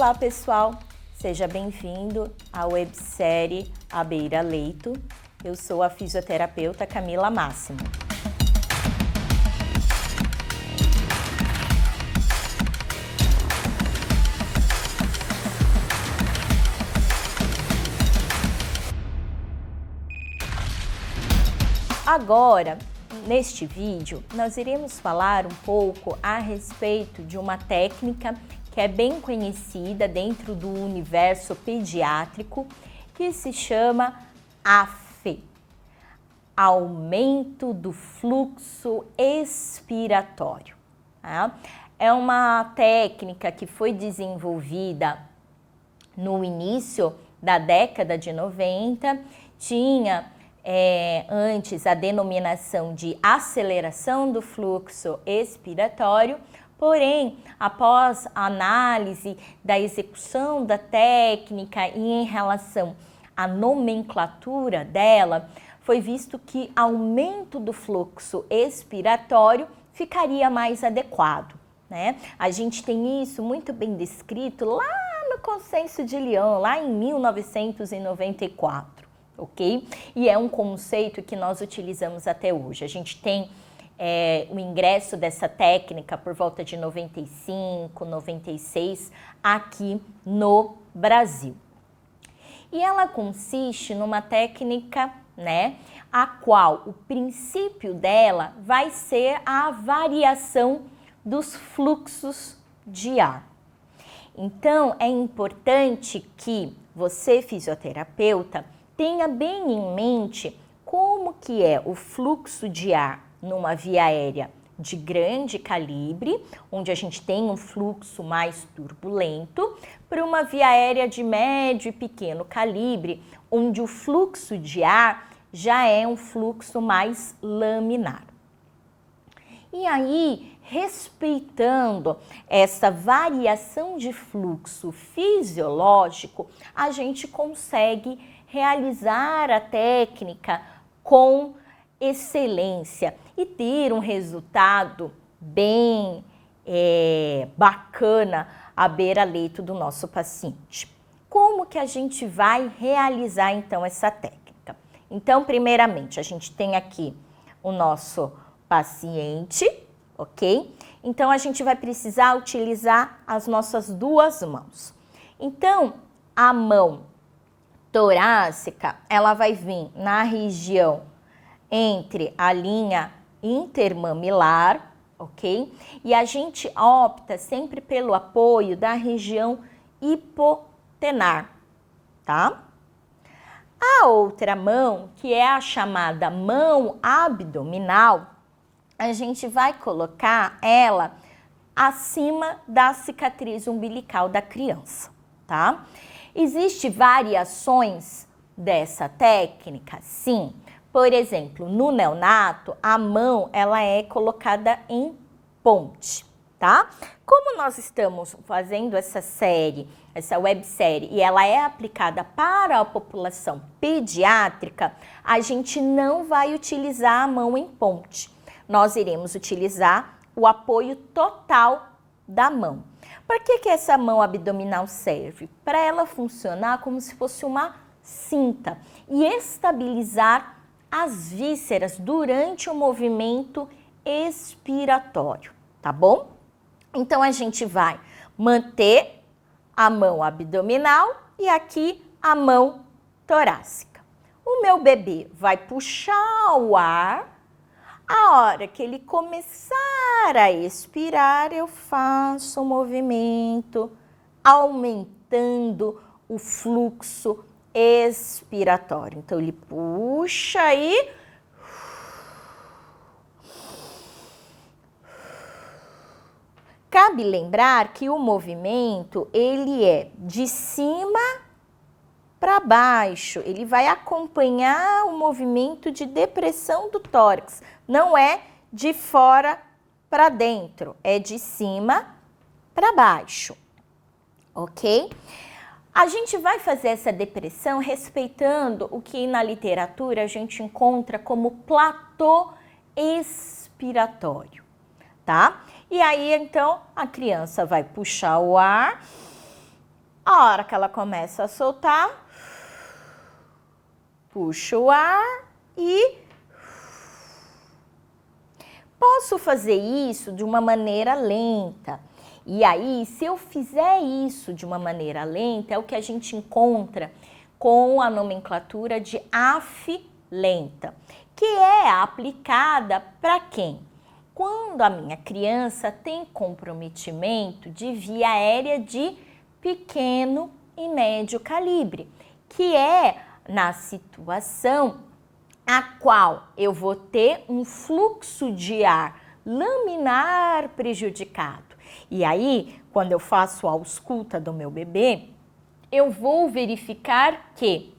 Olá, pessoal! Seja bem-vindo à websérie À Beira Leito. Eu sou a fisioterapeuta Camila Máximo. Agora, neste vídeo, nós iremos falar um pouco a respeito de uma técnica que é bem conhecida dentro do universo pediátrico, que se chama AFE, aumento do fluxo expiratório. Tá? É uma técnica que foi desenvolvida no início da década de 90, tinha antes a denominação de aceleração do fluxo expiratório, porém, após a análise da execução da técnica e em relação à nomenclatura dela, foi visto que aumento do fluxo expiratório ficaria mais adequado, né? A gente tem isso muito bem descrito lá no Consenso de Lyon, lá em 1994. Ok? E é um conceito que nós utilizamos até hoje. A gente tem o ingresso dessa técnica por volta de 95, 96 aqui no Brasil. E ela consiste numa técnica, né, a qual o princípio dela vai ser a variação dos fluxos de ar. Então, é importante que você, fisioterapeuta, tenha bem em mente como que é o fluxo de ar numa via aérea de grande calibre, onde a gente tem um fluxo mais turbulento, para uma via aérea de médio e pequeno calibre, onde o fluxo de ar já é um fluxo mais laminar. E aí, respeitando essa variação de fluxo fisiológico, a gente consegue realizar a técnica com excelência e ter um resultado bem bacana à beira-leito do nosso paciente. Como que a gente vai realizar então essa técnica? Então, primeiramente, a gente tem aqui o nosso paciente, ok? Então, a gente vai precisar utilizar as nossas duas mãos. Então, a mão torácica, ela vai vir na região entre a linha intermamilar, ok? E a gente opta sempre pelo apoio da região hipotenar, tá? A outra mão, que é a chamada mão abdominal, a gente vai colocar ela acima da cicatriz umbilical da criança, tá? Existem variações dessa técnica? Sim. Por exemplo, no neonato, a mão ela é colocada em ponte, tá? Como nós estamos fazendo essa série, essa websérie, e ela é aplicada para a população pediátrica, a gente não vai utilizar a mão em ponte. Nós iremos utilizar o apoio total da mão. Para que essa mão abdominal serve? Para ela funcionar como se fosse uma cinta e estabilizar as vísceras durante o movimento expiratório, tá bom? Então, a gente vai manter a mão abdominal e aqui a mão torácica. O meu bebê vai puxar o ar. A hora que ele começar a expirar, eu faço o movimento aumentando o fluxo expiratório. Então, ele puxa e cabe lembrar que o movimento, ele é de cima para baixo, ele vai acompanhar o movimento de depressão do tórax, não é de fora para dentro, é de cima para baixo, ok? A gente vai fazer essa depressão respeitando o que na literatura a gente encontra como platô expiratório, tá? E aí, então, a criança vai puxar o ar A hora que ela começa a soltar, puxo o ar e posso fazer isso de uma maneira lenta. E aí, se eu fizer isso de uma maneira lenta, é o que a gente encontra com a nomenclatura de AF lenta, que é aplicada para quem? Quando a minha criança tem comprometimento de via aérea de pequeno e médio calibre, que é na situação a qual eu vou ter um fluxo de ar laminar prejudicado. E aí, quando eu faço a ausculta do meu bebê, eu vou verificar que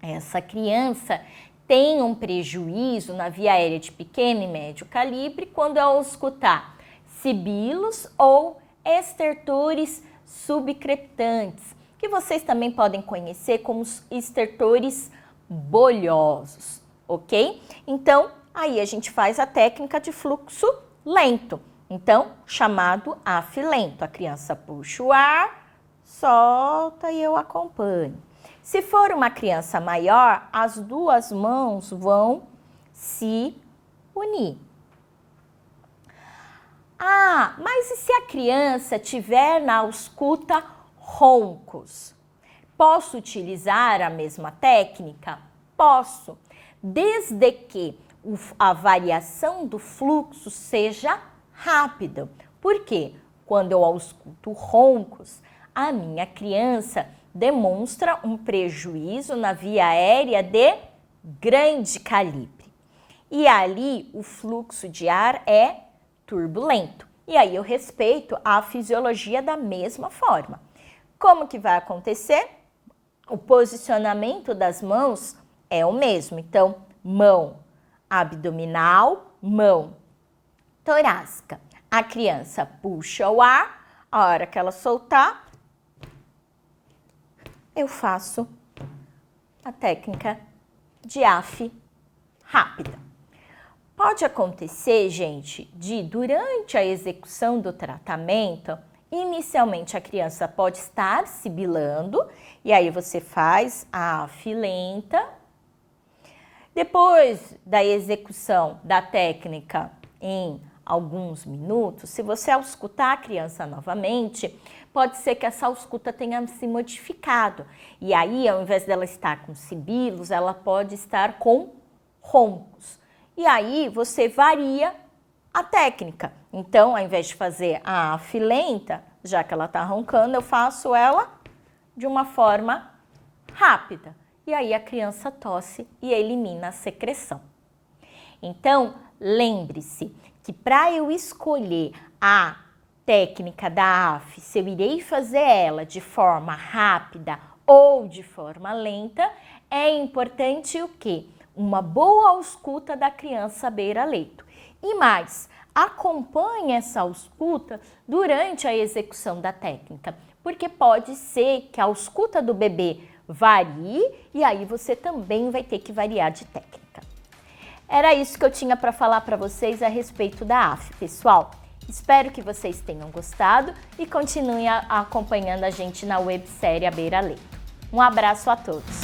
essa criança tem um prejuízo na via aérea de pequeno e médio calibre quando eu auscultar sibilos ou estertores subcrepitantes, que vocês também podem conhecer como os estertores bolhosos, ok? Então, aí a gente faz a técnica de fluxo lento. Então, chamado AF lento. A criança puxa o ar, solta e eu acompanho. Se for uma criança maior, as duas mãos vão se unir. Ah, mas e se a criança tiver na ausculta roncos? Posso utilizar a mesma técnica? Posso, desde que a variação do fluxo seja rápida. Por quê? Quando eu ausculto roncos, a minha criança demonstra um prejuízo na via aérea de grande calibre. E ali o fluxo de ar é turbulento. E aí eu respeito a fisiologia da mesma forma. Como que vai acontecer? O posicionamento das mãos é o mesmo. Então, mão abdominal, mão torácica. A criança puxa o ar, a hora que ela soltar, eu faço a técnica de AF rápida. Pode acontecer, gente, de durante a execução do tratamento, inicialmente a criança pode estar sibilando, e aí você faz a AF lenta. Depois da execução da técnica em alguns minutos, se você auscultar a criança novamente, pode ser que essa ausculta tenha se modificado. E aí, ao invés dela estar com sibilos, ela pode estar com roncos. E aí, você varia a técnica. Então, ao invés de fazer a AF lenta, já que ela está roncando, eu faço ela de uma forma rápida. E aí, a criança tosse e elimina a secreção. Então, lembre-se que para eu escolher a técnica da AF, se eu irei fazer ela de forma rápida ou de forma lenta, é importante o quê? Uma boa ausculta da criança beira-leito. E mais, acompanhe essa ausculta durante a execução da técnica, porque pode ser que a ausculta do bebê varie e aí você também vai ter que variar de técnica. Era isso que eu tinha para falar para vocês a respeito da AF, pessoal. Espero que vocês tenham gostado e continuem acompanhando a gente na websérie A Beira Leito. Um abraço a todos!